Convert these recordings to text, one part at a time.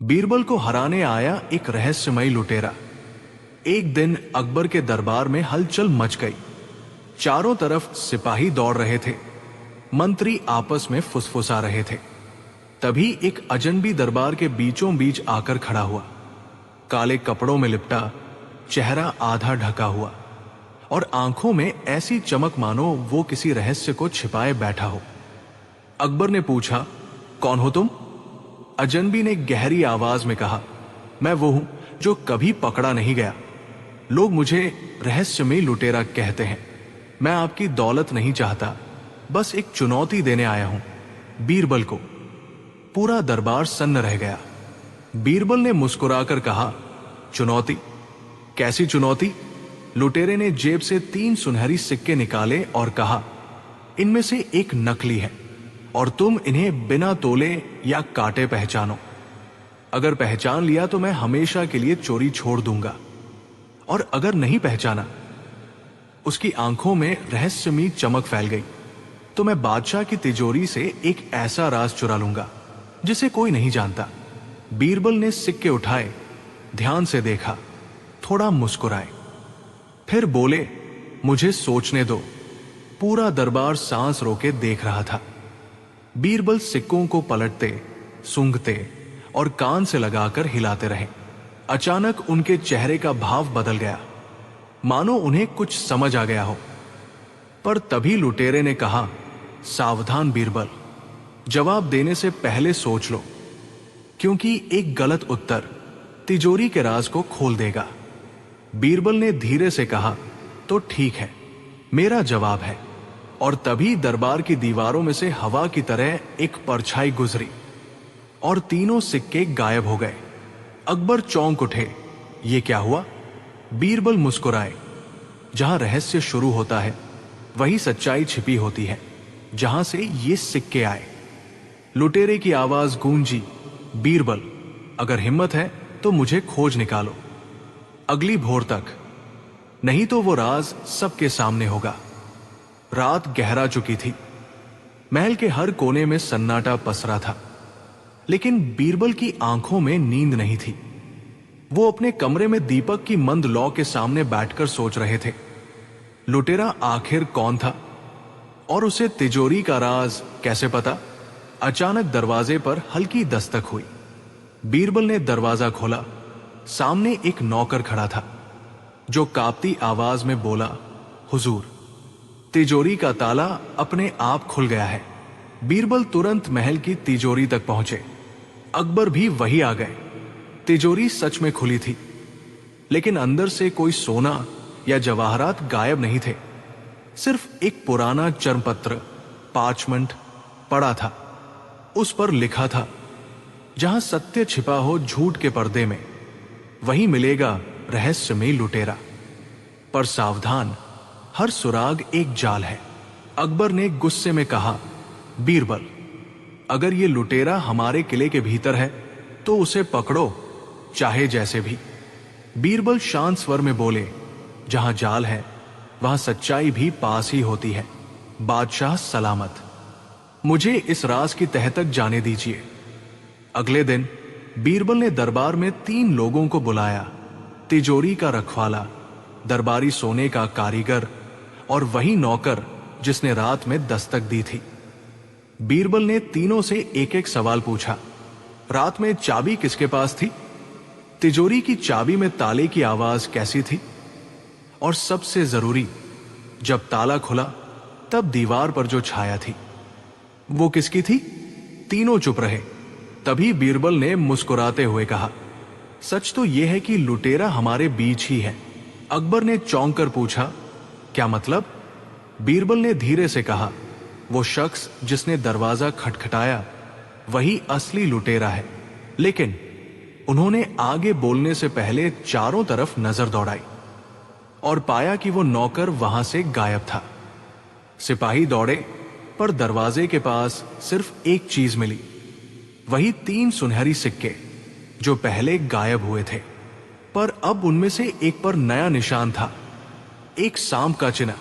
बीरबल को हराने आया एक रहस्यमयी लुटेरा। एक दिन अकबर के दरबार में हलचल मच गई। चारों तरफ सिपाही दौड़ रहे थे, मंत्री आपस में फुसफुसा रहे थे। तभी एक अजनबी दरबार के बीचों बीच आकर खड़ा हुआ। काले कपड़ों में लिपटा, चेहरा आधा ढका हुआ और आंखों में ऐसी चमक मानो वो किसी रहस्य को छिपाए बैठा हो। अकबर ने पूछा, कौन हो तुम? अजनबी ने गहरी आवाज में कहा, मैं वो हूं जो कभी पकड़ा नहीं गया। लोग मुझे रहस्यमयी लुटेरा कहते हैं। मैं आपकी दौलत नहीं चाहता, बस एक चुनौती देने आया हूं, बीरबल को। पूरा दरबार सन्न रह गया। बीरबल ने मुस्कुराकर कहा, चुनौती? कैसी चुनौती? लुटेरे ने जेब से 3 सुनहरी सिक्के निकाले और कहा, इनमें से एक नकली है और तुम इन्हें बिना तोले या काटे पहचानो। अगर पहचान लिया तो मैं हमेशा के लिए चोरी छोड़ दूंगा, और अगर नहीं पहचाना। उसकी आंखों में रहस्यमयी चमक फैल गई, तो मैं बादशाह की तिजोरी से एक ऐसा राज चुरा लूंगा जिसे कोई नहीं जानता। बीरबल ने सिक्के उठाए, ध्यान से देखा, थोड़ा मुस्कुराए, फिर बोले, मुझे सोचने दो। पूरा दरबार सांस रोके देख रहा था। बीरबल सिक्कों को पलटते, सूंघते और कान से लगाकर हिलाते रहे। अचानक उनके चेहरे का भाव बदल गया, मानो उन्हें कुछ समझ आ गया हो। पर तभी लुटेरे ने कहा, सावधान बीरबल, जवाब देने से पहले सोच लो, क्योंकि एक गलत उत्तर तिजोरी के राज को खोल देगा। बीरबल ने धीरे से कहा, तो ठीक है, मेरा जवाब है। और तभी दरबार की दीवारों में से हवा की तरह एक परछाई गुजरी और तीनों सिक्के गायब हो गए। अकबर चौंक उठे, ये क्या हुआ? बीरबल मुस्कुराए, जहां रहस्य शुरू होता है वही सच्चाई छिपी होती है, जहां से ये सिक्के आए। लुटेरे की आवाज गूंजी, बीरबल, अगर हिम्मत है तो मुझे खोज निकालो, अगली भोर तक, नहीं तो वो राज सबके सामने होगा। रात गहरा चुकी थी। महल के हर कोने में सन्नाटा पसरा था, लेकिन बीरबल की आंखों में नींद नहीं थी। वो अपने कमरे में दीपक की मंद लौ के सामने बैठकर सोच रहे थे, लुटेरा आखिर कौन था और उसे तिजोरी का राज कैसे पता? अचानक दरवाजे पर हल्की दस्तक हुई। बीरबल ने दरवाजा खोला। सामने एक नौकर खड़ा था, जो कांपती आवाज में बोला, हुजूर, तिजोरी का ताला अपने आप खुल गया है। बीरबल तुरंत महल की तिजोरी तक पहुंचे। अकबर भी वही आ गए। तिजोरी सच में खुली थी, लेकिन अंदर से कोई सोना या जवाहरात गायब नहीं थे। सिर्फ एक पुराना चर्मपत्र, पार्चमेंट पड़ा था। उस पर लिखा था, जहां सत्य छिपा हो झूठ के पर्दे में, वहीं मिलेगा रहस्यमयी लुटेरा। पर सावधान, हर सुराग एक जाल है। अकबर ने गुस्से में कहा, बीरबल, अगर ये लुटेरा हमारे किले के भीतर है तो उसे पकड़ो, चाहे जैसे भी। बीरबल शांत स्वर में बोले, जहां जाल है वहां सच्चाई भी पास ही होती है। बादशाह सलामत, मुझे इस राज की तह तक जाने दीजिए। अगले दिन बीरबल ने दरबार में 3 लोगों को बुलाया, तिजोरी का रखवाला, दरबारी सोने का कारीगर और वही नौकर जिसने रात में दस्तक दी थी। बीरबल ने तीनों से एक एक सवाल पूछा। रात में चाबी किसके पास थी? तिजोरी की चाबी में ताले की आवाज कैसी थी? और सबसे जरूरी, जब ताला खुला तब दीवार पर जो छाया थी, वो किसकी थी? तीनों चुप रहे। तभी बीरबल ने मुस्कुराते हुए कहा, सच तो यह है कि लुटेरा हमारे बीच ही है। अकबर ने चौंक कर पूछा, क्या मतलब? बीरबल ने धीरे से कहा, वो शख्स जिसने दरवाजा खटखटाया वही असली लुटेरा है। लेकिन उन्होंने आगे बोलने से पहले चारों तरफ नजर दौड़ाई और पाया कि वो नौकर वहां से गायब था। सिपाही दौड़े, पर दरवाजे के पास सिर्फ एक चीज मिली, वही 3 सुनहरी सिक्के जो पहले गायब हुए थे। पर अब उनमें से एक पर नया निशान था, एक सांप का चिन्ह।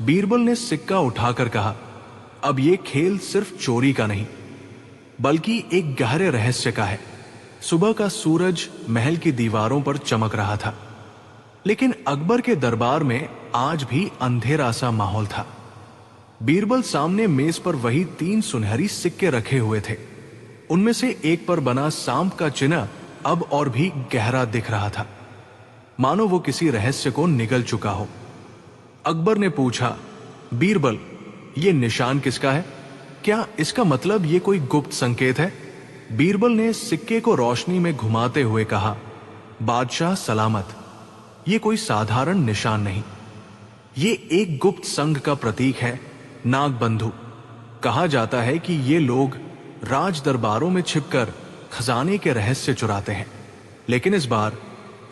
बीरबल ने सिक्का उठाकर कहा, अब यह खेल सिर्फ चोरी का नहीं, बल्कि एक गहरे रहस्य का है। सुबह का सूरज महल की दीवारों पर चमक रहा था, लेकिन अकबर के दरबार में आज भी अंधेरा सा माहौल था। बीरबल सामने मेज पर वही 3 सुनहरी सिक्के रखे हुए थे। उनमें से एक पर बना सांप का चिन्ह अब और भी गहरा दिख रहा था, मानो वो किसी रहस्य को निगल चुका हो। अकबर ने पूछा, बीरबल, ये निशान किसका है? क्या इसका मतलब ये कोई गुप्त संकेत है? बीरबल ने सिक्के को रोशनी में घुमाते हुए कहा, बादशाह सलामत, ये कोई साधारण निशान नहीं, ये एक गुप्त संघ का प्रतीक है, नागबंधु। कहा जाता है कि ये लोग राज दरबारों में छिपकर खजाने के रहस्य चुराते हैं, लेकिन इस बार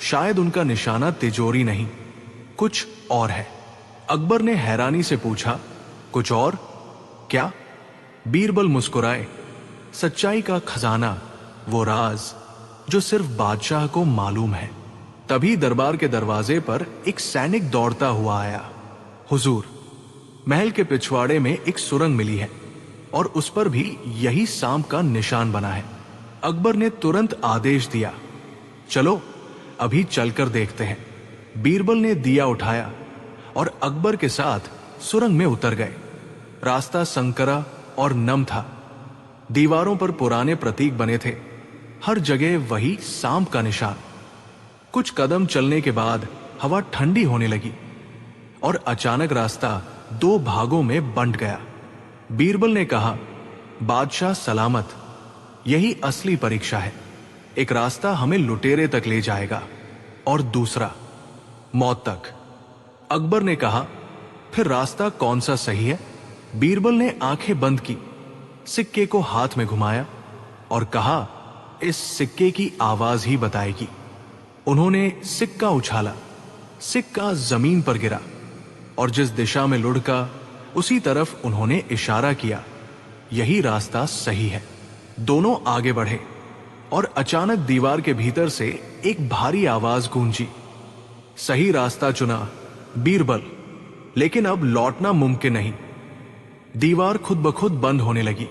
शायद उनका निशाना तिजोरी नहीं, कुछ और है। अकबर ने हैरानी से पूछा, कुछ और? क्या? बीरबल मुस्कुराए, सच्चाई का खजाना, वो राज जो सिर्फ बादशाह को मालूम है। तभी दरबार के दरवाजे पर एक सैनिक दौड़ता हुआ आया। हुजूर, महल के पिछवाड़े में एक सुरंग मिली है और उस पर भी यही सांप का निशान बना है। अकबर ने तुरंत आदेश दिया, चलो अभी चलकर देखते हैं। बीरबल ने दिया उठाया और अकबर के साथ सुरंग में उतर गए। रास्ता संकरा और नम था, दीवारों पर पुराने प्रतीक बने थे, हर जगह वही सांप का निशान। कुछ कदम चलने के बाद हवा ठंडी होने लगी और अचानक रास्ता 2 भागों में बंट गया। बीरबल ने कहा, बादशाह सलामत, यही असली परीक्षा है। एक रास्ता हमें लुटेरे तक ले जाएगा और दूसरा मौत तक। अकबर ने कहा, फिर रास्ता कौन सा सही है? बीरबल ने आंखें बंद की, सिक्के को हाथ में घुमाया और कहा, इस सिक्के की आवाज ही बताएगी। उन्होंने सिक्का उछाला, सिक्का जमीन पर गिरा और जिस दिशा में लुढ़का उसी तरफ उन्होंने इशारा किया। यही रास्ता सही है। दोनों आगे बढ़े और अचानक दीवार के भीतर से एक भारी आवाज गूंजी, सही रास्ता चुना बीरबल, लेकिन अब लौटना मुमकिन नहीं। दीवार खुद ब खुद बंद होने लगी।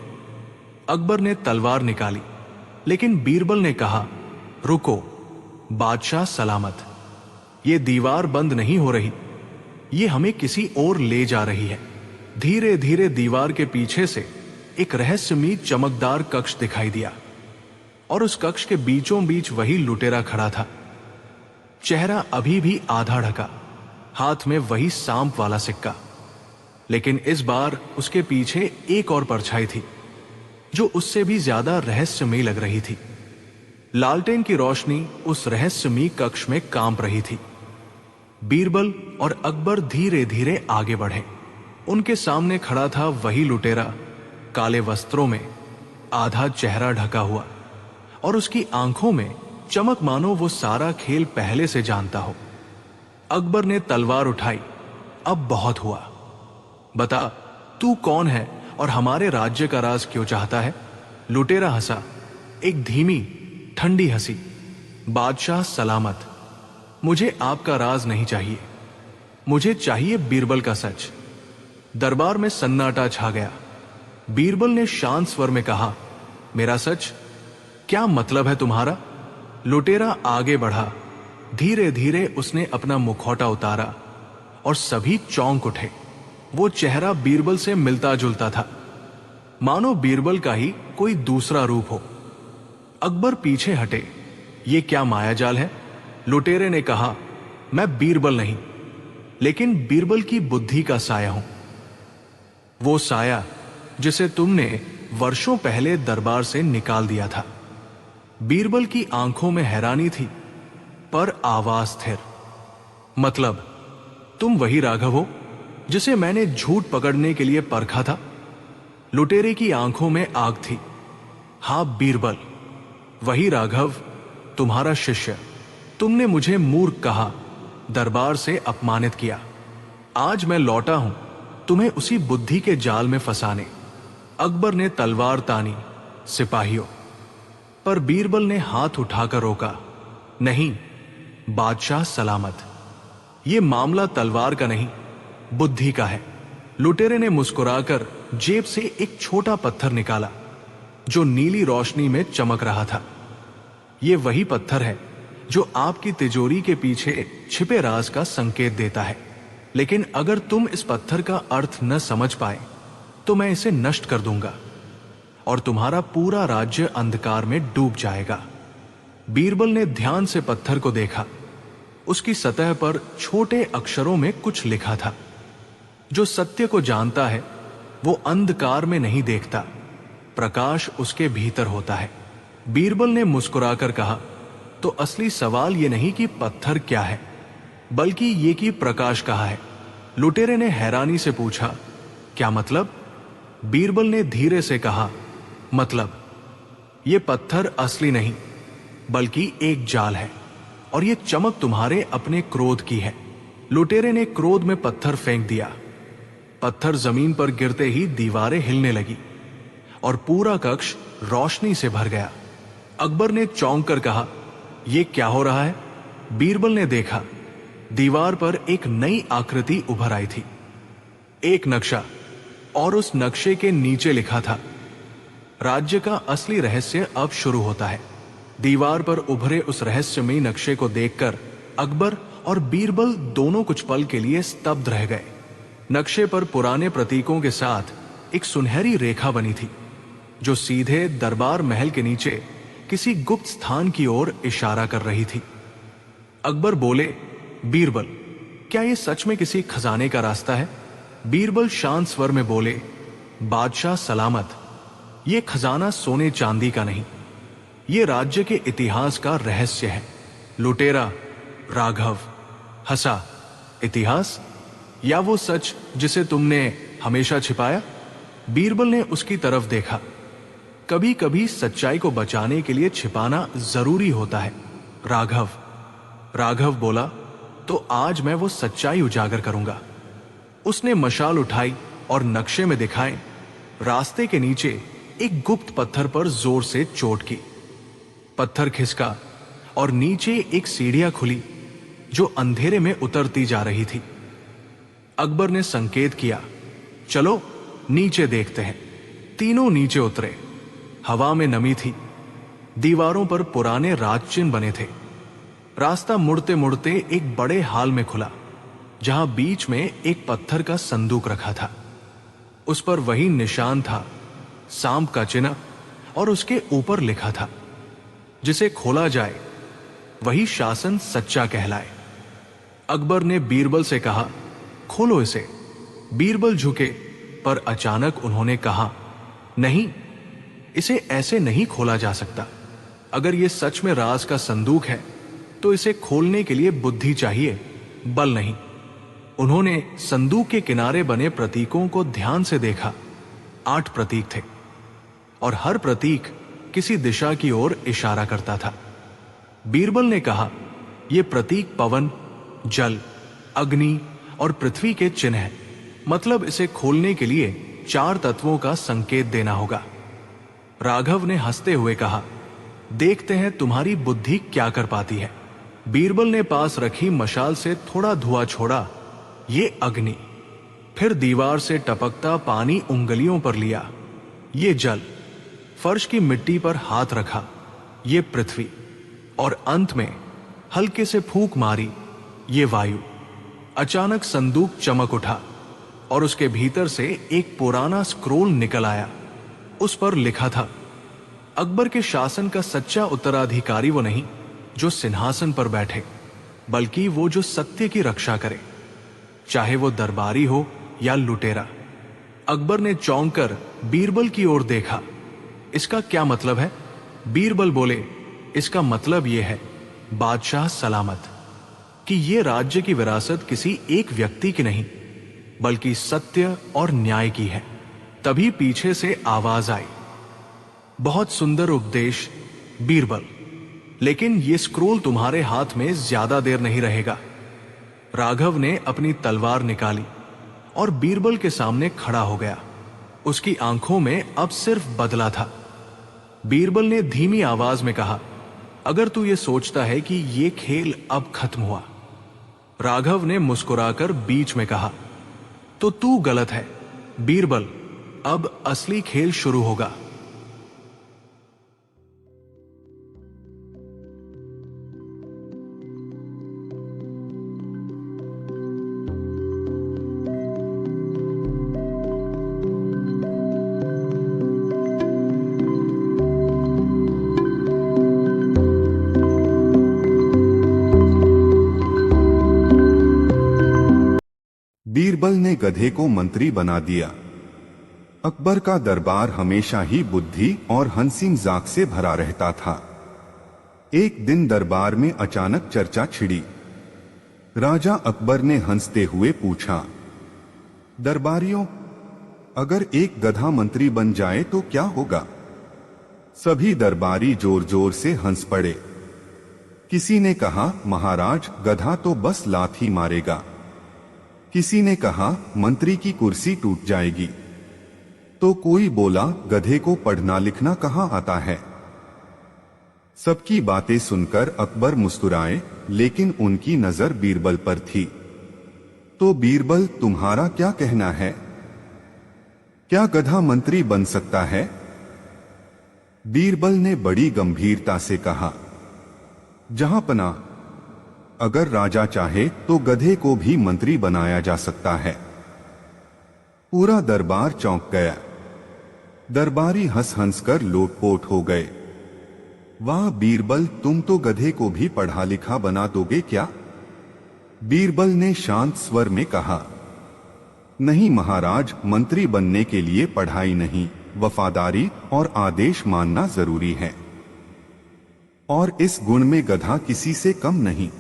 अकबर ने तलवार निकाली, लेकिन बीरबल ने कहा, रुको बादशाह सलामत, ये दीवार बंद नहीं हो रही, ये हमें किसी और ले जा रही है। धीरे धीरे दीवार के पीछे से एक रहस्यमयी चमकदार कक्ष दिखाई दिया और उस कक्ष के बीचों बीच वही लुटेरा खड़ा था। चेहरा अभी भी आधा ढका, हाथ में वही सांप वाला सिक्का, लेकिन इस बार उसके पीछे एक और परछाई थी जो उससे भी ज्यादा रहस्यमयी लग रही थी। लालटेन की रोशनी उस रहस्यमयी कक्ष में कांप रही थी। बीरबल और अकबर धीरे धीरे आगे बढ़े। उनके सामने खड़ा था वही लुटेरा, काले वस्त्रों में, आधा चेहरा ढका हुआ, और उसकी आंखों में चमक मानो वो सारा खेल पहले से जानता हो। अकबर ने तलवार उठाई, अब बहुत हुआ, बता तू कौन है और हमारे राज्य का राज क्यों चाहता है? लुटेरा हंसा, एक धीमी ठंडी हंसी, बादशाह सलामत, मुझे आपका राज नहीं चाहिए, मुझे चाहिए बीरबल का सच। दरबार में सन्नाटा छा गया। बीरबल ने शांत स्वर में कहा, मेरा सच? क्या मतलब है तुम्हारा? लुटेरा आगे बढ़ा। धीरे धीरे उसने अपना मुखौटा उतारा और सभी चौंक उठे। वो चेहरा बीरबल से मिलता जुलता था, मानो बीरबल का ही कोई दूसरा रूप हो। अकबर पीछे हटे, ये क्या मायाजाल है? लुटेरे ने कहा, मैं बीरबल नहीं, लेकिन बीरबल की बुद्धि का साया हूं। वो साया जिसे तुमने वर्षों पहले दरबार से निकाल दिया था। बीरबल की आंखों में हैरानी थी, पर आवाज स्थिर। मतलब तुम वही राघव हो जिसे मैंने झूठ पकड़ने के लिए परखा था? लुटेरे की आंखों में आग थी। हां बीरबल, वही राघव, तुम्हारा शिष्य। तुमने मुझे मूर्ख कहा, दरबार से अपमानित किया। आज मैं लौटा हूं तुम्हें उसी बुद्धि के जाल में फंसाने। अकबर ने तलवार तानी, सिपाहियों, पर बीरबल ने हाथ उठाकर रोका, नहीं बादशाह सलामत, यह मामला तलवार का नहीं, बुद्धि का है। लुटेरे ने मुस्कुराकर जेब से एक छोटा पत्थर निकाला जो नीली रोशनी में चमक रहा था। ये वही पत्थर है जो आपकी तिजोरी के पीछे छिपे राज का संकेत देता है। लेकिन अगर तुम इस पत्थर का अर्थ न समझ पाए तो मैं इसे नष्ट कर दूंगा और तुम्हारा पूरा राज्य अंधकार में डूब जाएगा। बीरबल ने ध्यान से पत्थर को देखा। उसकी सतह पर छोटे अक्षरों में कुछ लिखा था। जो सत्य को जानता है वो अंधकार में नहीं देखता, प्रकाश उसके भीतर होता है। बीरबल ने मुस्कुराकर कहा, तो असली सवाल ये नहीं कि पत्थर क्या है, बल्कि ये कि प्रकाश कहाँ है। लुटेरे ने हैरानी से पूछा, क्या मतलब? बीरबल ने धीरे से कहा, मतलब ये पत्थर असली नहीं बल्कि एक जाल है और ये चमक तुम्हारे अपने क्रोध की है। लुटेरे ने क्रोध में पत्थर फेंक दिया। पत्थर जमीन पर गिरते ही दीवारें हिलने लगी और पूरा कक्ष रोशनी से भर गया। अकबर ने चौंक कर कहा, यह क्या हो रहा है? बीरबल ने देखा, दीवार पर एक नई आकृति उभर आई थी, एक नक्शा, और उस नक्शे के नीचे लिखा था, राज्य का असली रहस्य अब शुरू होता है। दीवार पर उभरे उस रहस्यमयी नक्शे को देखकर अकबर और बीरबल दोनों कुछ पल के लिए स्तब्ध रह गए। नक्शे पर पुराने प्रतीकों के साथ एक सुनहरी रेखा बनी थी जो सीधे दरबार महल के नीचे किसी गुप्त स्थान की ओर इशारा कर रही थी। अकबर बोले, बीरबल, क्या यह सच में किसी खजाने का रास्ता है? बीरबल शांत स्वर में बोले, बादशाह सलामत, यह खजाना सोने चांदी का नहीं, यह राज्य के इतिहास का रहस्य है। लुटेरा राघव हंसा, इतिहास या वो सच जिसे तुमने हमेशा छिपाया? बीरबल ने उसकी तरफ देखा। कभी कभी सच्चाई को बचाने के लिए छिपाना जरूरी होता है। राघव बोला, तो आज मैं वो सच्चाई उजागर करूंगा। उसने मशाल उठाई और नक्शे में दिखाए रास्ते के नीचे एक गुप्त पत्थर पर जोर से चोट की। पत्थर खिसका और नीचे एक सीढ़ियां खुली जो अंधेरे में उतरती जा रही थी। अकबर ने संकेत किया, चलो नीचे देखते हैं। तीनों नीचे उतरे। हवा में नमी थी। दीवारों पर पुराने राजचिन्ह बने थे। रास्ता मुड़ते मुड़ते एक बड़े हाल में खुला जहां बीच में एक पत्थर का संदूक रखा था। उस पर वही निशान था, सांप का चिन्ह, और उसके ऊपर लिखा था, जिसे खोला जाए वही शासन सच्चा कहलाए। अकबर ने बीरबल से कहा, खोलो इसे। बीरबल झुके, पर अचानक उन्होंने कहा, नहीं, इसे ऐसे नहीं खोला जा सकता। अगर यह सच में राज का संदूक है तो इसे खोलने के लिए बुद्धि चाहिए, बल नहीं। उन्होंने संदूक के किनारे बने प्रतीकों को ध्यान से देखा। 8 प्रतीक थे और हर प्रतीक किसी दिशा की ओर इशारा करता था। बीरबल ने कहा, यह प्रतीक पवन, जल, अग्नि और पृथ्वी के चिन्ह है। मतलब इसे खोलने के लिए 4 तत्वों का संकेत देना होगा। राघव ने हंसते हुए कहा, देखते हैं तुम्हारी बुद्धि क्या कर पाती है। बीरबल ने पास रखी मशाल से थोड़ा धुआं छोड़ा, ये अग्नि। फिर दीवार से टपकता पानी उंगलियों पर लिया, ये जल। फर्श की मिट्टी पर हाथ रखा, ये पृथ्वी। और अंत में हल्के से फूंक मारी, ये वायु। अचानक संदूक चमक उठा और उसके भीतर से एक पुराना स्क्रोल निकल आया। उस पर लिखा था, अकबर के शासन का सच्चा उत्तराधिकारी वो नहीं जो सिंहासन पर बैठे, बल्कि वो जो सत्य की रक्षा करे, चाहे वो दरबारी हो या लुटेरा। अकबर ने चौंक कर बीरबल की ओर देखा। इसका क्या मतलब है? बीरबल बोले, इसका मतलब यह है, बादशाह सलामत, कि यह राज्य की विरासत किसी एक व्यक्ति की नहीं बल्कि सत्य और न्याय की है। तभी पीछे से आवाज आई, बहुत सुंदर उपदेश बीरबल, लेकिन यह स्क्रोल तुम्हारे हाथ में ज्यादा देर नहीं रहेगा। राघव ने अपनी तलवार निकाली और बीरबल के सामने खड़ा हो गया। उसकी आंखों में अब सिर्फ बदला था। बीरबल ने धीमी आवाज में कहा, अगर तू ये सोचता है कि ये खेल अब खत्म हुआ। राघव ने मुस्कुराकर बीच में कहा, तो तू गलत है बीरबल, अब असली खेल शुरू होगा। बीरबल ने गधे को मंत्री बना दिया। अकबर का दरबार हमेशा ही बुद्धि और हंसी मजाक से भरा रहता था। एक दिन दरबार में अचानक चर्चा छिड़ी। राजा अकबर ने हंसते हुए पूछा, दरबारियों, अगर एक गधा मंत्री बन जाए तो क्या होगा? सभी दरबारी जोर जोर से हंस पड़े। किसी ने कहा, महाराज, गधा तो बस लाठी मारेगा। किसी ने कहा, मंत्री की कुर्सी टूट जाएगी। तो कोई बोला, गधे को पढ़ना लिखना कहाँ आता है। सबकी बातें सुनकर अकबर मुस्कुराए, लेकिन उनकी नजर बीरबल पर थी। तो बीरबल, तुम्हारा क्या कहना है? क्या गधा मंत्री बन सकता है? बीरबल ने बड़ी गंभीरता से कहा, जहांपना, अगर राजा चाहे तो गधे को भी मंत्री बनाया जा सकता है। पूरा दरबार चौंक गया। दरबारी हंस हंस कर लोटपोट हो गए। वाह बीरबल, तुम तो गधे को भी पढ़ा लिखा बना दोगे क्या? बीरबल ने शांत स्वर में कहा, नहीं महाराज, मंत्री बनने के लिए पढ़ाई नहीं, वफादारी और आदेश मानना जरूरी है। और इस गुण में गधा किसी से कम नहीं।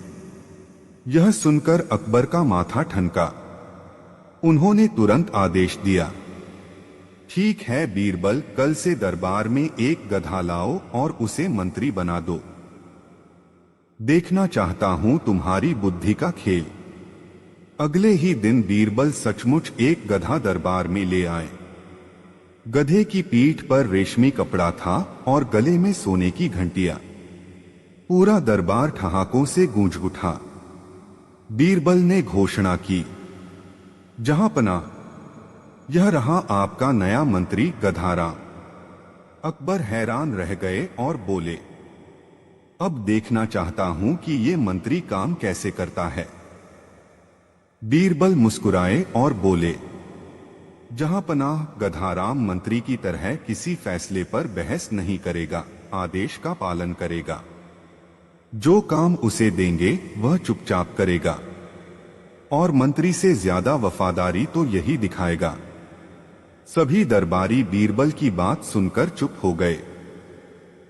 यह सुनकर अकबर का माथा ठनका। उन्होंने तुरंत आदेश दिया, ठीक है बीरबल, कल से दरबार में एक गधा लाओ और उसे मंत्री बना दो। देखना चाहता हूं तुम्हारी बुद्धि का खेल। अगले ही दिन बीरबल सचमुच एक गधा दरबार में ले आए। गधे की पीठ पर रेशमी कपड़ा था और गले में सोने की घंटियां। पूरा दरबार ठहाकों से गूंज उठा। बीरबल ने घोषणा की, जहांपना, यह रहा आपका नया मंत्री गधाराम। अकबर हैरान रह गए और बोले, अब देखना चाहता हूं कि ये मंत्री काम कैसे करता है। बीरबल मुस्कुराए और बोले, जहांपनाह, गधाराम मंत्री की तरह किसी फैसले पर बहस नहीं करेगा, आदेश का पालन करेगा। जो काम उसे देंगे वह चुपचाप करेगा और मंत्री से ज्यादा वफादारी तो यही दिखाएगा। सभी दरबारी बीरबल की बात सुनकर चुप हो गए।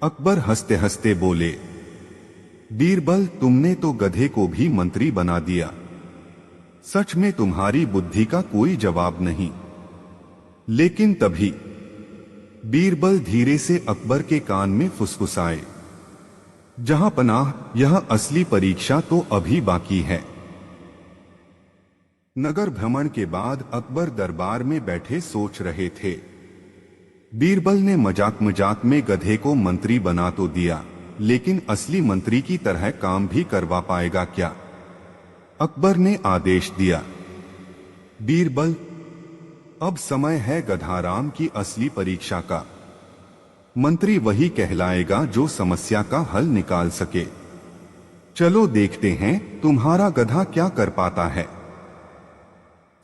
अकबर हंसते हंसते बोले, बीरबल, तुमने तो गधे को भी मंत्री बना दिया। सच में तुम्हारी बुद्धि का कोई जवाब नहीं। लेकिन तभी बीरबल धीरे से अकबर के कान में फुसफुसाए, जहांपनाह, यह असली परीक्षा तो अभी बाकी है। नगर भ्रमण के बाद अकबर दरबार में बैठे सोच रहे थे। बीरबल ने मजाक मजाक में गधे को मंत्री बना तो दिया, लेकिन असली मंत्री की तरह काम भी करवा पाएगा क्या? अकबर ने आदेश दिया, बीरबल, अब समय है गधाराम की असली परीक्षा का। मंत्री वही कहलाएगा जो समस्या का हल निकाल सके। चलो देखते हैं तुम्हारा गधा क्या कर पाता है।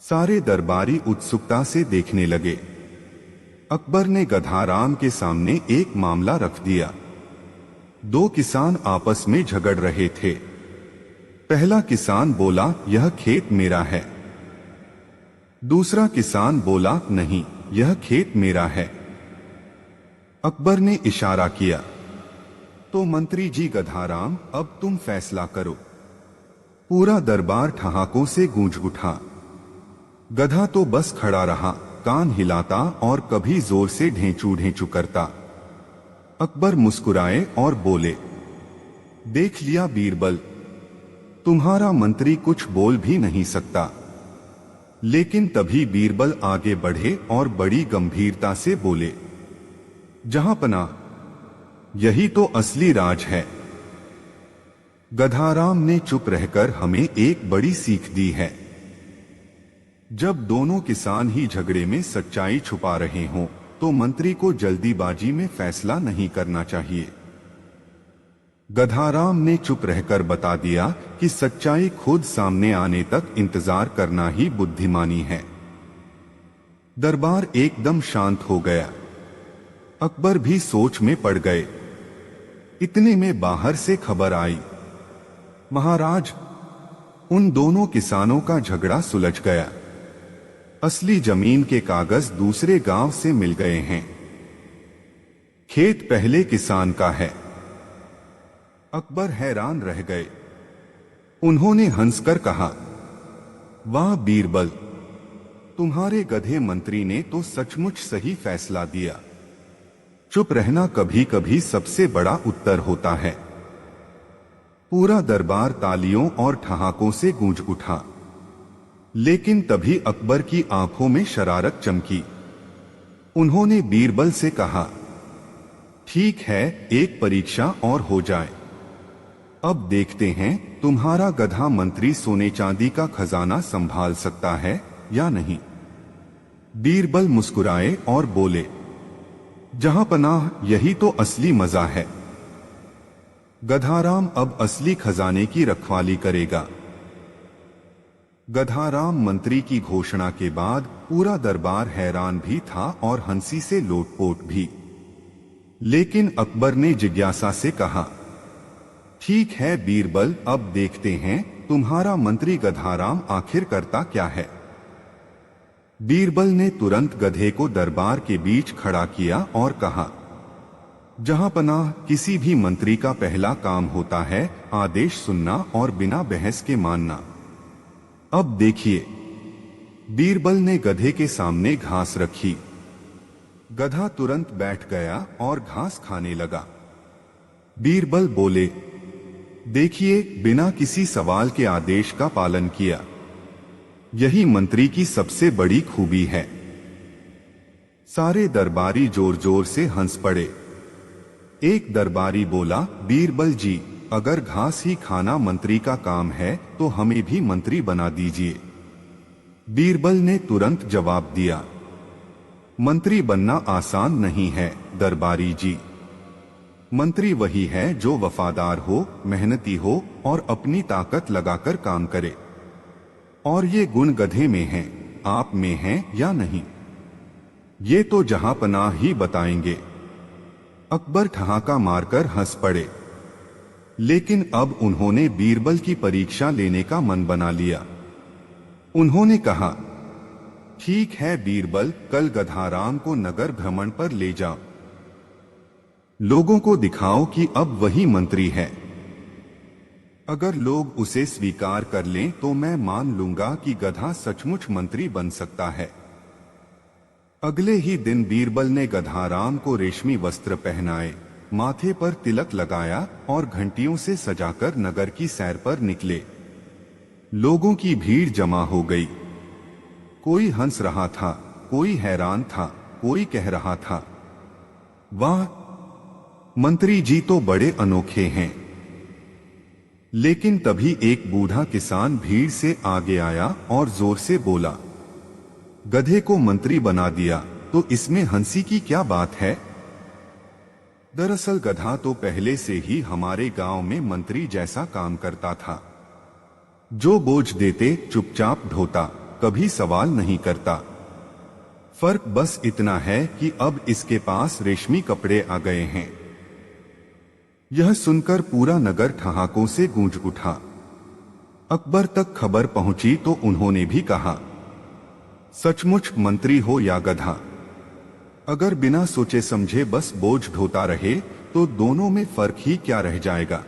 सारे दरबारी उत्सुकता से देखने लगे। अकबर ने गधाराम के सामने एक मामला रख दिया। दो किसान आपस में झगड़ रहे थे। पहला किसान बोला, यह खेत मेरा है। दूसरा किसान बोला, नहीं, यह खेत मेरा है। अकबर ने इशारा किया, तो मंत्री जी गधाराम, अब तुम फैसला करो। पूरा दरबार ठहाकों से गूंज उठा। गधा तो बस खड़ा रहा, कान हिलाता और कभी जोर से ढेंचू ढेंचू करता। अकबर मुस्कुराए और बोले, देख लिया बीरबल, तुम्हारा मंत्री कुछ बोल भी नहीं सकता। लेकिन तभी बीरबल आगे बढ़े और बड़ी गंभीरता से बोले, जहांपना, यही तो असली राज है। गधाराम ने चुप रहकर हमें एक बड़ी सीख दी है। जब दोनों किसान ही झगड़े में सच्चाई छुपा रहे हों, तो मंत्री को जल्दीबाजी में फैसला नहीं करना चाहिए। गधाराम ने चुप रहकर बता दिया कि सच्चाई खुद सामने आने तक इंतजार करना ही बुद्धिमानी है। दरबार एकदम शांत हो गया। अकबर भी सोच में पड़ गए। इतने में बाहर से खबर आई, महाराज, उन दोनों किसानों का झगड़ा सुलझ गया। असली जमीन के कागज दूसरे गांव से मिल गए हैं। खेत पहले किसान का है। अकबर हैरान रह गए। उन्होंने हंसकर कहा, वाह बीरबल, तुम्हारे गधे मंत्री ने तो सचमुच सही फैसला दिया। चुप रहना कभी कभी सबसे बड़ा उत्तर होता है। पूरा दरबार तालियों और ठहाकों से गूंज उठा। लेकिन तभी अकबर की आंखों में शरारत चमकी। उन्होंने बीरबल से कहा, ठीक है, एक परीक्षा और हो जाए। अब देखते हैं तुम्हारा गधा मंत्री सोने चांदी का खजाना संभाल सकता है या नहीं। बीरबल मुस्कुराए और बोले, जहां पनाह, यही तो असली मजा है। गधाराम अब असली खजाने की रखवाली करेगा। गधाराम मंत्री की घोषणा के बाद पूरा दरबार हैरान भी था और हंसी से लोटपोट भी। लेकिन अकबर ने जिज्ञासा से कहा, ठीक है बीरबल, अब देखते हैं तुम्हारा मंत्री गधाराम आखिर करता क्या है। बीरबल ने तुरंत गधे को दरबार के बीच खड़ा किया और कहा, जहां पनाह, किसी भी मंत्री का पहला काम होता है आदेश सुनना और बिना बहस के मानना। अब देखिए। बीरबल ने गधे के सामने घास रखी। गधा तुरंत बैठ गया और घास खाने लगा। बीरबल बोले, देखिए, बिना किसी सवाल के आदेश का पालन किया। यही मंत्री की सबसे बड़ी खूबी है। सारे दरबारी जोर जोर से हंस पड़े। एक दरबारी बोला, बीरबल जी, अगर घास ही खाना मंत्री का काम है तो हमें भी मंत्री बना दीजिए। बीरबल ने तुरंत जवाब दिया, मंत्री बनना आसान नहीं है दरबारी जी। मंत्री वही है जो वफादार हो, मेहनती हो और अपनी ताकत लगाकर काम करे। और ये गुण गधे में हैं, आप में हैं या नहीं, ये तो जहां पनाह ही बताएंगे। अकबर ठहाका मारकर हंस पड़े। लेकिन अब उन्होंने बीरबल की परीक्षा लेने का मन बना लिया। उन्होंने कहा, ठीक है बीरबल, कल गधाराम को नगर भ्रमण पर ले जाओ। लोगों को दिखाओ कि अब वही मंत्री है। अगर लोग उसे स्वीकार कर लें तो मैं मान लूंगा कि गधा सचमुच मंत्री बन सकता है। अगले ही दिन बीरबल ने गधाराम को रेशमी वस्त्र पहनाए, माथे पर तिलक लगाया और घंटियों से सजाकर नगर की सैर पर निकले। लोगों की भीड़ जमा हो गई। कोई हंस रहा था, कोई हैरान था, कोई कह रहा था, वाह, मंत्री जी तो बड़े अनोखे हैं। लेकिन तभी एक बूढ़ा किसान भीड़ से आगे आया और जोर से बोला, गधे को मंत्री बना दिया तो इसमें हंसी की क्या बात है। दरअसल गधा तो पहले से ही हमारे गांव में मंत्री जैसा काम करता था। जो बोझ देते चुपचाप ढोता, कभी सवाल नहीं करता। फर्क बस इतना है कि अब इसके पास रेशमी कपड़े आ गए हैं। यह सुनकर पूरा नगर ठहाकों से गूंज उठा। अकबर तक खबर पहुंची तो उन्होंने भी कहा, सचमुच मंत्री हो या गधा, अगर बिना सोचे समझे बस बोझ ढोता रहे तो दोनों में फर्क ही क्या रह जाएगा।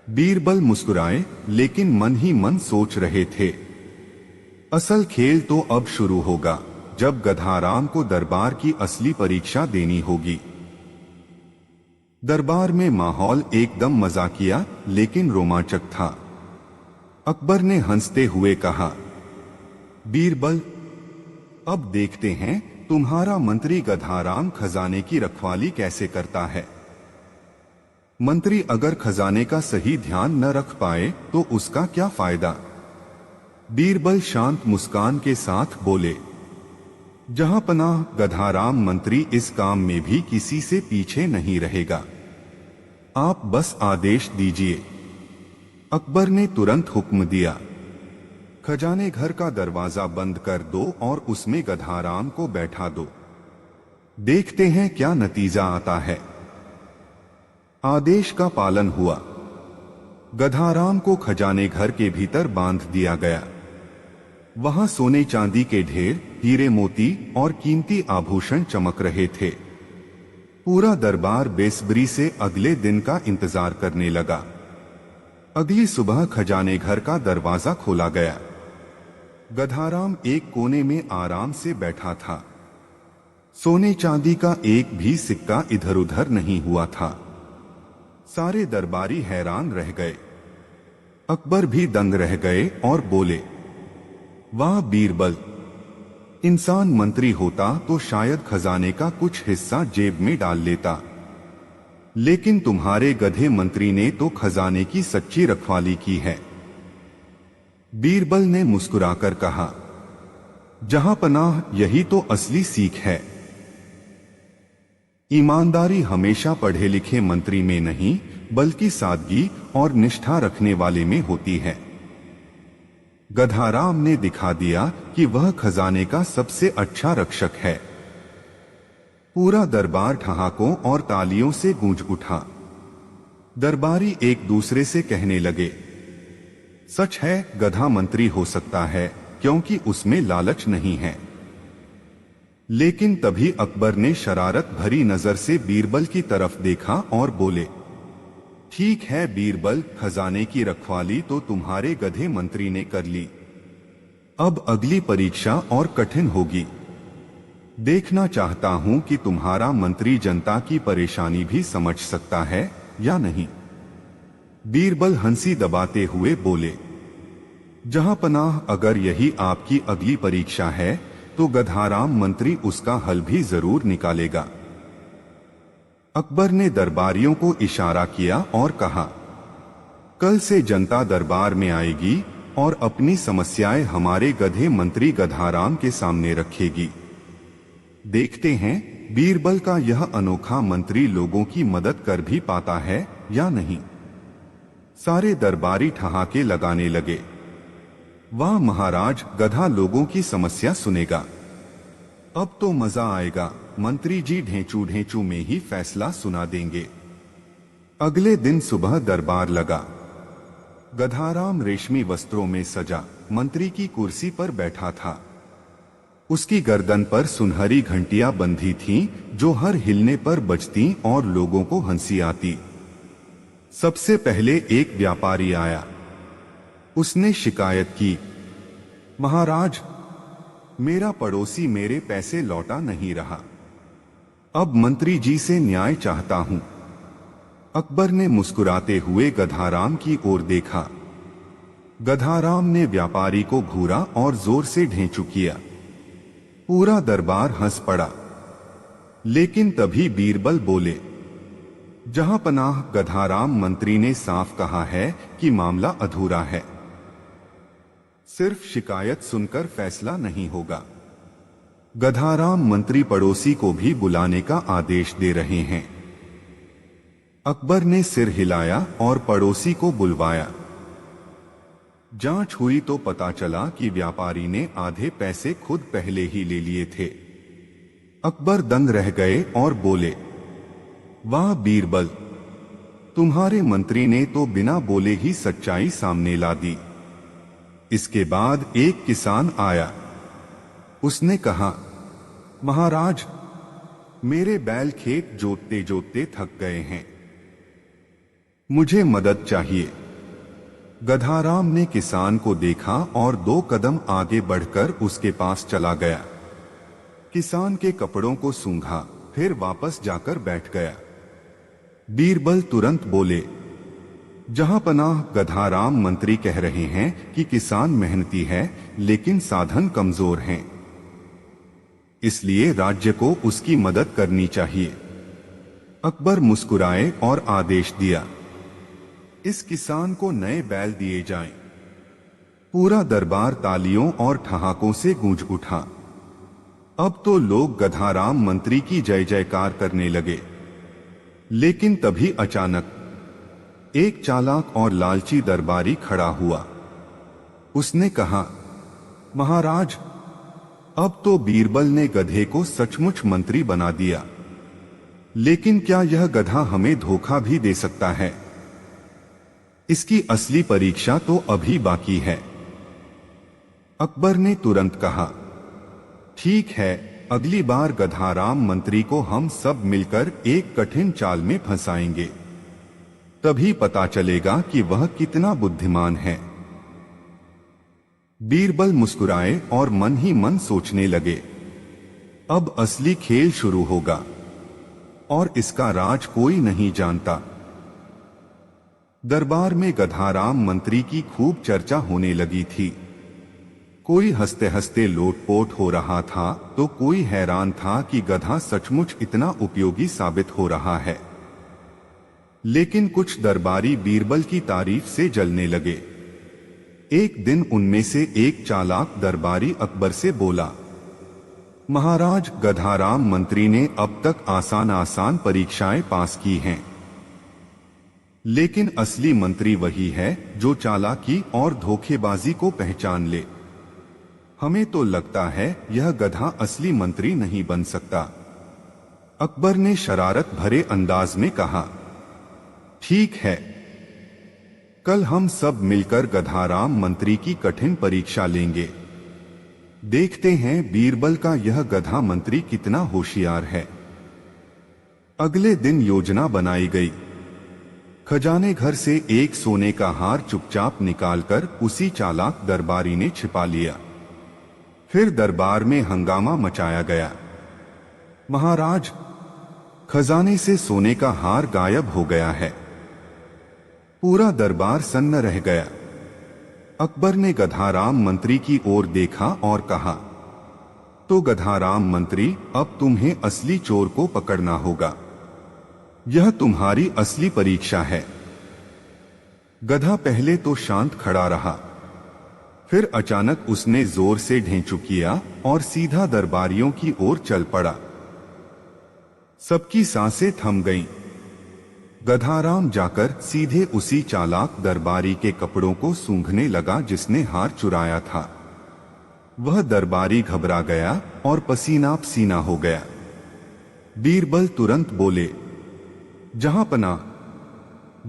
बीरबल मुस्कुराए, लेकिन मन ही मन सोच रहे थे, असल खेल तो अब शुरू होगा, जब गधाराम को दरबार की असली परीक्षा देनी होगी। दरबार में माहौल एकदम मजाकिया लेकिन रोमांचक था। अकबर ने हंसते हुए कहा, बीरबल, अब देखते हैं तुम्हारा मंत्री गधाराम खजाने की रखवाली कैसे करता है। मंत्री अगर खजाने का सही ध्यान न रख पाए तो उसका क्या फायदा। बीरबल शांत मुस्कान के साथ बोले, जहां पनाह, गधाराम मंत्री इस काम में भी किसी से पीछे नहीं रहेगा। आप बस आदेश दीजिए। अकबर ने तुरंत हुक्म दिया, खजाने घर का दरवाजा बंद कर दो और उसमें गधाराम को बैठा दो। देखते हैं क्या नतीजा आता है। आदेश का पालन हुआ। गधाराम को खजाने घर के भीतर बांध दिया गया। वहां सोने चांदी के ढेर, हीरे मोती और कीमती आभूषण चमक रहे थे। पूरा दरबार बेसब्री से अगले दिन का इंतजार करने लगा। अगली सुबह खजाने घर का दरवाजा खोला गया। गधाराम एक कोने में आराम से बैठा था। सोने चांदी का एक भी सिक्का इधर उधर नहीं हुआ था। सारे दरबारी हैरान रह गए। अकबर भी दंग रह गए और बोले, वाह बीरबल, इंसान मंत्री होता तो शायद खजाने का कुछ हिस्सा जेब में डाल लेता, लेकिन तुम्हारे गधे मंत्री ने तो खजाने की सच्ची रखवाली की है। बीरबल ने मुस्कुराकर कहा, जहां पनाह यही तो असली सीख है। ईमानदारी हमेशा पढ़े लिखे मंत्री में नहीं, बल्कि सादगी और निष्ठा रखने वाले में होती है। गधाराम ने दिखा दिया कि वह खजाने का सबसे अच्छा रक्षक है। पूरा दरबार ठहाकों और तालियों से गूंज उठा। दरबारी एक दूसरे से कहने लगे, सच है, गधा मंत्री हो सकता है क्योंकि उसमें लालच नहीं है। लेकिन तभी अकबर ने शरारत भरी नजर से बीरबल की तरफ देखा और बोले, ठीक है बीरबल, खजाने की रखवाली तो तुम्हारे गधे मंत्री ने कर ली। अब अगली परीक्षा और कठिन होगी। देखना चाहता हूं कि तुम्हारा मंत्री जनता की परेशानी भी समझ सकता है या नहीं। बीरबल हंसी दबाते हुए बोले, जहां पनाह, अगर यही आपकी अगली परीक्षा है तो गधाराम मंत्री उसका हल भी जरूर निकालेगा। अकबर ने दरबारियों को इशारा किया और कहा, कल से जनता दरबार में आएगी और अपनी समस्याएं हमारे गधे मंत्री गधाराम के सामने रखेगी। देखते हैं बीरबल का यह अनोखा मंत्री लोगों की मदद कर भी पाता है या नहीं। सारे दरबारी ठहाके लगाने लगे। वाह महाराज, गधा लोगों की समस्या सुनेगा। अब तो मजा आएगा, मंत्री जी ढेंचू ढेंचू में ही फैसला सुना देंगे। अगले दिन सुबह दरबार लगा। गधाराम रेशमी वस्त्रों में सजा मंत्री की कुर्सी पर बैठा था। उसकी गर्दन पर सुनहरी घंटियां बंधी थीं, जो हर हिलने पर बजती और लोगों को हंसी आती। सबसे पहले एक व्यापारी आया। उसने शिकायत की, महाराज, मेरा पड़ोसी मेरे पैसे लौटा नहीं रहा। अब मंत्री जी से न्याय चाहता हूं। अकबर ने मुस्कुराते हुए गधाराम की ओर देखा। गधाराम ने व्यापारी को घूरा और जोर से ढेंचू किया। पूरा दरबार हंस पड़ा। लेकिन तभी बीरबल बोले, जहां पनाह, गधाराम मंत्री ने साफ कहा है कि मामला अधूरा है। सिर्फ शिकायत सुनकर फैसला नहीं होगा। गधाराम मंत्री पड़ोसी को भी बुलाने का आदेश दे रहे हैं। अकबर ने सिर हिलाया और पड़ोसी को बुलवाया। जांच हुई तो पता चला कि व्यापारी ने आधे पैसे खुद पहले ही ले लिए थे। अकबर दंग रह गए और बोले, वाह बीरबल, तुम्हारे मंत्री ने तो बिना बोले ही सच्चाई सामने ला दी। इसके बाद एक किसान आया। उसने कहा, महाराज, मेरे बैल खेत जोतते जोतते थक गए हैं, मुझे मदद चाहिए। गधाराम ने किसान को देखा और 2 कदम आगे बढ़कर उसके पास चला गया। किसान के कपड़ों को सूंघा, फिर वापस जाकर बैठ गया। बीरबल तुरंत बोले, जहां पनाह, गधाराम मंत्री कह रहे हैं कि किसान मेहनती है लेकिन साधन कमजोर हैं, इसलिए राज्य को उसकी मदद करनी चाहिए। अकबर मुस्कुराए और आदेश दिया, इस किसान को नए बैल दिए जाएं। पूरा दरबार तालियों और ठहाकों से गूंज उठा। अब तो लोग गधाराम मंत्री की जय जयकार करने लगे। लेकिन तभी अचानक एक चालाक और लालची दरबारी खड़ा हुआ। उसने कहा, महाराज, अब तो बीरबल ने गधे को सचमुच मंत्री बना दिया, लेकिन क्या यह गधा हमें धोखा भी दे सकता है? इसकी असली परीक्षा तो अभी बाकी है। अकबर ने तुरंत कहा, ठीक है, अगली बार गधाराम मंत्री को हम सब मिलकर एक कठिन चाल में फंसाएंगे, तभी पता चलेगा कि वह कितना बुद्धिमान है। बीरबल मुस्कुराए और मन ही मन सोचने लगे, अब असली खेल शुरू होगा और इसका राज कोई नहीं जानता। दरबार में गधाराम मंत्री की खूब चर्चा होने लगी थी। कोई हंसते हंसते लोटपोट हो रहा था तो कोई हैरान था कि गधा सचमुच इतना उपयोगी साबित हो रहा है। लेकिन कुछ दरबारी बीरबल की तारीफ से जलने लगे। एक दिन उनमें से एक चालाक दरबारी अकबर से बोला, महाराज, गधाराम मंत्री ने अब तक आसान आसान परीक्षाएं पास की हैं, लेकिन असली मंत्री वही है जो चालाकी और धोखेबाजी को पहचान ले। हमें तो लगता है यह गधा असली मंत्री नहीं बन सकता। अकबर ने शरारत भरे अंदाज में कहा, ठीक है, कल हम सब मिलकर गधाराम मंत्री की कठिन परीक्षा लेंगे। देखते हैं बीरबल का यह गधा मंत्री कितना होशियार है। अगले दिन योजना बनाई गई। खजाने घर से एक सोने का हार चुपचाप निकालकर उसी चालाक दरबारी ने छिपा लिया। फिर दरबार में हंगामा मचाया गया। महाराज, खजाने से सोने का हार गायब हो गया है। पूरा दरबार सन्न रह गया। अकबर ने गधाराम मंत्री की ओर देखा और कहा, तो गधाराम मंत्री, अब तुम्हें असली चोर को पकड़ना होगा। यह तुम्हारी असली परीक्षा है। गधा पहले तो शांत खड़ा रहा, फिर अचानक उसने जोर से ढेंचू किया और सीधा दरबारियों की ओर चल पड़ा। सबकी सांसें थम गईं। गधाराम जाकर सीधे उसी चालाक दरबारी के कपड़ों को सूंघने लगा जिसने हार चुराया था। वह दरबारी घबरा गया और पसीना पसीना हो गया। बीरबल तुरंत बोले, जहांपनाह,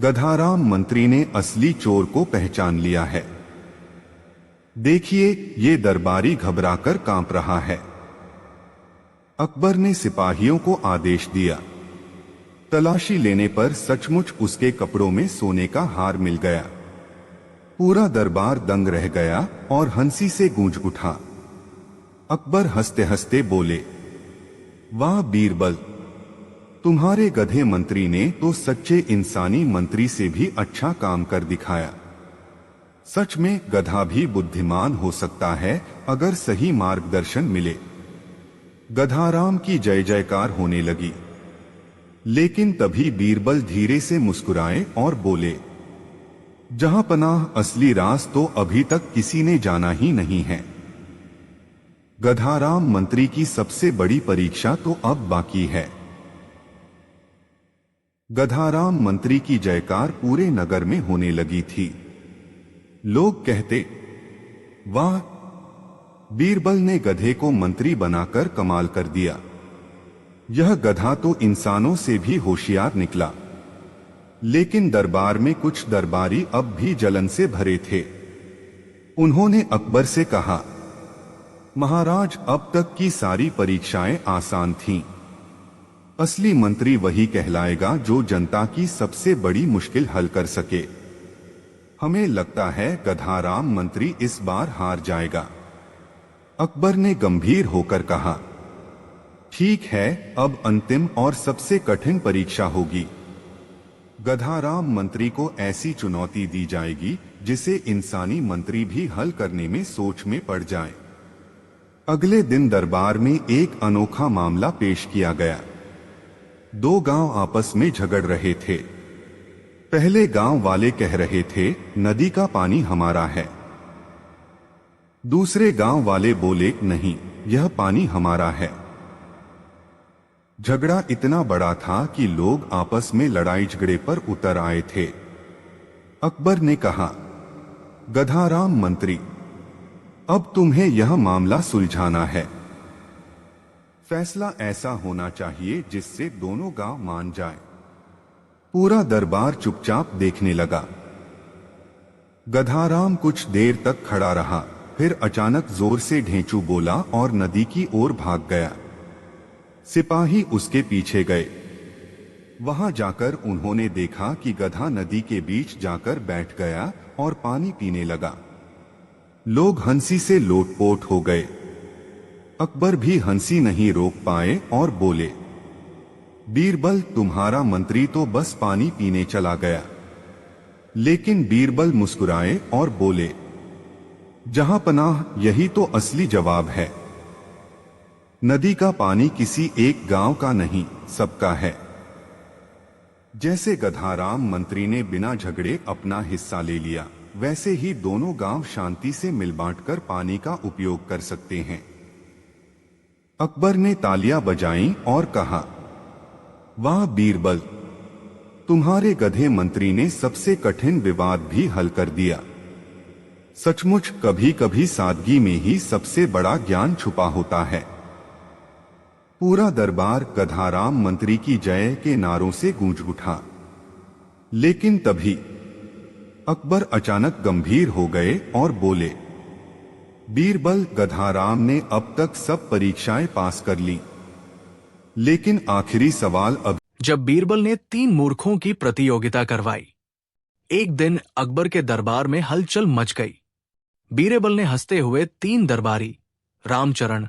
गधाराम मंत्री ने असली चोर को पहचान लिया है। देखिए, ये दरबारी घबराकर कांप रहा है। अकबर ने सिपाहियों को आदेश दिया। तलाशी लेने पर सचमुच उसके कपड़ों में सोने का हार मिल गया। पूरा दरबार दंग रह गया और हंसी से गूंज उठा। अकबर हंसते हंसते बोले, वाह बीरबल, तुम्हारे गधे मंत्री ने तो सच्चे इंसानी मंत्री से भी अच्छा काम कर दिखाया। सच में गधा भी बुद्धिमान हो सकता है अगर सही मार्गदर्शन मिले। गधाराम की जय जयकार होने लगी। लेकिन तभी बीरबल धीरे से मुस्कुराए और बोले, जहांपनाह, असली राज तो अभी तक किसी ने जाना ही नहीं है। गधाराम मंत्री की सबसे बड़ी परीक्षा तो अब बाकी है। गधाराम मंत्री की जयकार पूरे नगर में होने लगी थी। लोग कहते, वाह, बीरबल ने गधे को मंत्री बनाकर कमाल कर दिया। यह गधा तो इंसानों से भी होशियार निकला। लेकिन दरबार में कुछ दरबारी अब भी जलन से भरे थे। उन्होंने अकबर से कहा, महाराज, अब तक की सारी परीक्षाएं आसान थीं। असली मंत्री वही कहलाएगा जो जनता की सबसे बड़ी मुश्किल हल कर सके। हमें लगता है गधाराम मंत्री इस बार हार जाएगा। अकबर ने गंभीर होकर कहा, ठीक है, अब अंतिम और सबसे कठिन परीक्षा होगी। गधाराम मंत्री को ऐसी चुनौती दी जाएगी जिसे इंसानी मंत्री भी हल करने में सोच में पड़ जाए। अगले दिन दरबार में एक अनोखा मामला पेश किया गया। दो गांव आपस में झगड़ रहे थे। पहले गांव वाले कह रहे थे, नदी का पानी हमारा है। दूसरे गांव वाले बोले, नहीं, यह पानी हमारा है। झगड़ा इतना बड़ा था कि लोग आपस में लड़ाई झगड़े पर उतर आए थे। अकबर ने कहा, गधाराम मंत्री, अब तुम्हें यह मामला सुलझाना है। फैसला ऐसा होना चाहिए जिससे दोनों गांव मान जाए। पूरा दरबार चुपचाप देखने लगा। गधाराम कुछ देर तक खड़ा रहा, फिर अचानक जोर से ढेंचू बोला और नदी की ओर भाग गया। सिपाही उसके पीछे गए। वहां जाकर उन्होंने देखा कि गधा नदी के बीच जाकर बैठ गया और पानी पीने लगा। लोग हंसी से लोटपोट हो गए। अकबर भी हंसी नहीं रोक पाए और बोले, बीरबल, तुम्हारा मंत्री तो बस पानी पीने चला गया। लेकिन बीरबल मुस्कुराए और बोले, जहां पनाह, यही तो असली जवाब है। नदी का पानी किसी एक गांव का नहीं, सबका है। जैसे गधाराम मंत्री ने बिना झगड़े अपना हिस्सा ले लिया, वैसे ही दोनों गांव शांति से मिल बांटकर पानी का उपयोग कर सकते हैं। अकबर ने तालियां बजाईं और कहा, वाह बीरबल, तुम्हारे गधे मंत्री ने सबसे कठिन विवाद भी हल कर दिया। सचमुच कभी कभी सादगी में ही सबसे बड़ा ज्ञान छुपा होता है। पूरा दरबार गधाराम मंत्री की जय के नारों से गूंज उठा। लेकिन तभी अकबर अचानक गंभीर हो गए और बोले, बीरबल, गधाराम ने अब तक सब परीक्षाएं पास कर ली, लेकिन आखिरी सवाल अब। जब बीरबल ने 3 मूर्खों की प्रतियोगिता करवाई, एक दिन अकबर के दरबार में हलचल मच गई। बीरबल ने हंसते हुए 3 दरबारी रामचरण,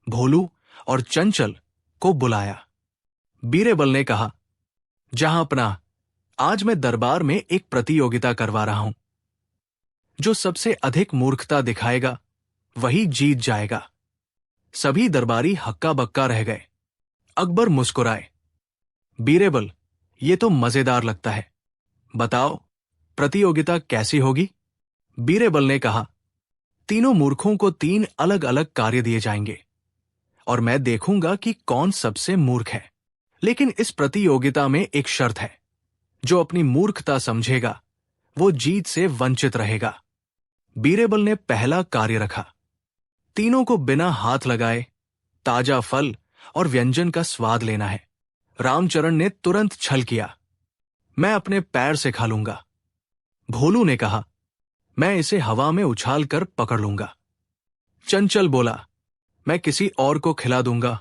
भोलू और चंचल को बुलाया। बीरबल ने कहा, जहां अपना, आज मैं दरबार में एक प्रतियोगिता करवा रहा हूं। जो सबसे अधिक मूर्खता दिखाएगा वही जीत जाएगा। सभी दरबारी हक्का बक्का रह गए। अकबर मुस्कुराए, बीरबल, ये तो मजेदार लगता है। बताओ, प्रतियोगिता कैसी होगी? बीरबल ने कहा, तीनों मूर्खों को 3 अलग अलग कार्य दिए जाएंगे और मैं देखूंगा कि कौन सबसे मूर्ख है। लेकिन इस प्रतियोगिता में एक शर्त है, जो अपनी मूर्खता समझेगा वो जीत से वंचित रहेगा। बीरबल ने पहला कार्य रखा। तीनों को बिना हाथ लगाए ताजा फल और व्यंजन का स्वाद लेना है। रामचरण ने तुरंत छल किया, मैं अपने पैर से खा लूंगा। भोलू ने कहा, मैं इसे हवा में उछाल कर पकड़ लूंगा। चंचल बोला, मैं किसी और को खिला दूंगा,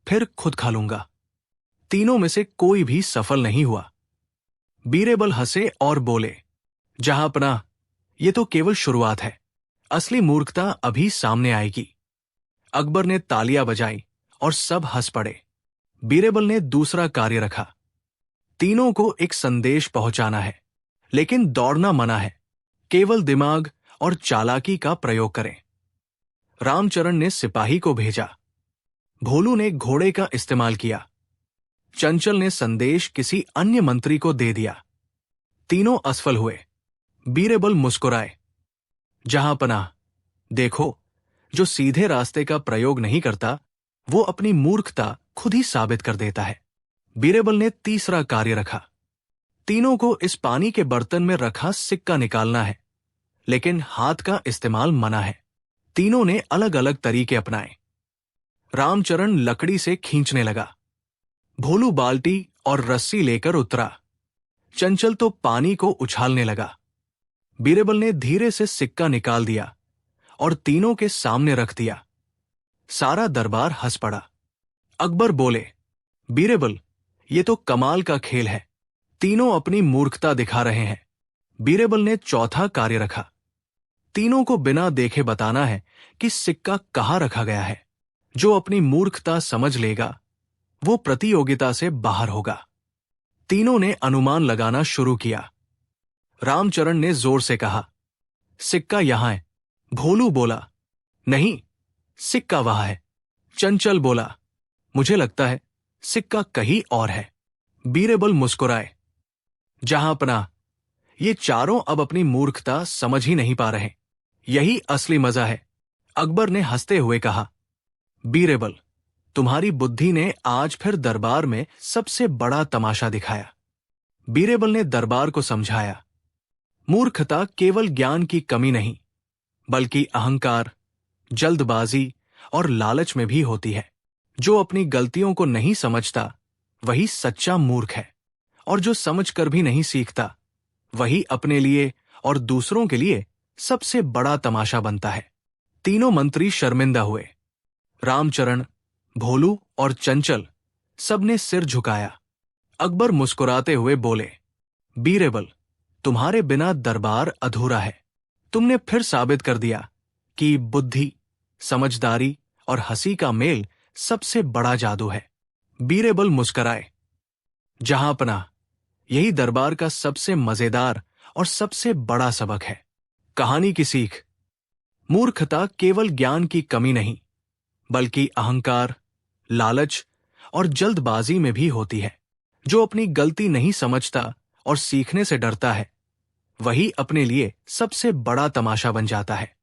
फिर खुद खा लूंगा। तीनों में से कोई भी सफल नहीं हुआ। बीरबल हंसे और बोले, जहां अपना, ये तो केवल शुरुआत है, असली मूर्खता अभी सामने आएगी। अकबर ने तालियां बजाई और सब हंस पड़े। बीरबल ने दूसरा कार्य रखा। तीनों को एक संदेश पहुंचाना है, लेकिन दौड़ना मना है। केवल दिमाग और चालाकी का प्रयोग करें। रामचरण ने सिपाही को भेजा। भोलू ने घोड़े का इस्तेमाल किया। चंचल ने संदेश किसी अन्य मंत्री को दे दिया। तीनों असफल हुए। बीरबल मुस्कुराए, जहां पनाह, देखो, जो सीधे रास्ते का प्रयोग नहीं करता वो अपनी मूर्खता खुद ही साबित कर देता है। बीरबल ने तीसरा कार्य रखा। तीनों को इस पानी के बर्तन में रखा सिक्का निकालना है, लेकिन हाथ का इस्तेमाल मना है। तीनों ने अलग अलग तरीके अपनाए। रामचरण लकड़ी से खींचने लगा। भोलू बाल्टी और रस्सी लेकर उतरा। चंचल तो पानी को उछालने लगा। बीरबल ने धीरे से सिक्का निकाल दिया और तीनों के सामने रख दिया। सारा दरबार हंस पड़ा। अकबर बोले, बीरबल, ये तो कमाल का खेल है। तीनों अपनी मूर्खता दिखा रहे हैं। बीरबल ने चौथा कार्य रखा। तीनों को बिना देखे बताना है कि सिक्का कहाँ रखा गया है। जो अपनी मूर्खता समझ लेगा वो प्रतियोगिता से बाहर होगा। तीनों ने अनुमान लगाना शुरू किया। रामचरण ने जोर से कहा, सिक्का यहां है। भोलू बोला, नहीं, सिक्का वहां है। चंचल बोला, मुझे लगता है सिक्का कहीं और है। बीरबल मुस्कुराए, जहां अपना, ये चारों अब अपनी मूर्खता समझ ही नहीं पा रहे। यही असली मजा है। अकबर ने हंसते हुए कहा, बीरबल, तुम्हारी बुद्धि ने आज फिर दरबार में सबसे बड़ा तमाशा दिखाया। बीरबल ने दरबार को समझाया, मूर्खता केवल ज्ञान की कमी नहीं, बल्कि अहंकार, जल्दबाजी और लालच में भी होती है। जो अपनी गलतियों को नहीं समझता वही सच्चा मूर्ख है, और जो समझकर भी नहीं सीखता वही अपने लिए और दूसरों के लिए सबसे बड़ा तमाशा बनता है। तीनों मंत्री शर्मिंदा हुए। रामचरण, भोलू और चंचल सबने सिर झुकाया। अकबर मुस्कुराते हुए बोले, बीरेबल, तुम्हारे बिना दरबार अधूरा है। तुमने फिर साबित कर दिया कि बुद्धि, समझदारी और हंसी का मेल सबसे बड़ा जादू है। बीरेबल मुस्कुराए। जहांपनाह, यही दरबार का सबसे मजेदार और सबसे बड़ा सबक है। कहानी की सीख: मूर्खता केवल ज्ञान की कमी नहीं, बल्कि अहंकार, लालच और जल्दबाजी में भी होती है। जो अपनी गलती नहीं समझता और सीखने से डरता है, वही अपने लिए सबसे बड़ा तमाशा बन जाता है।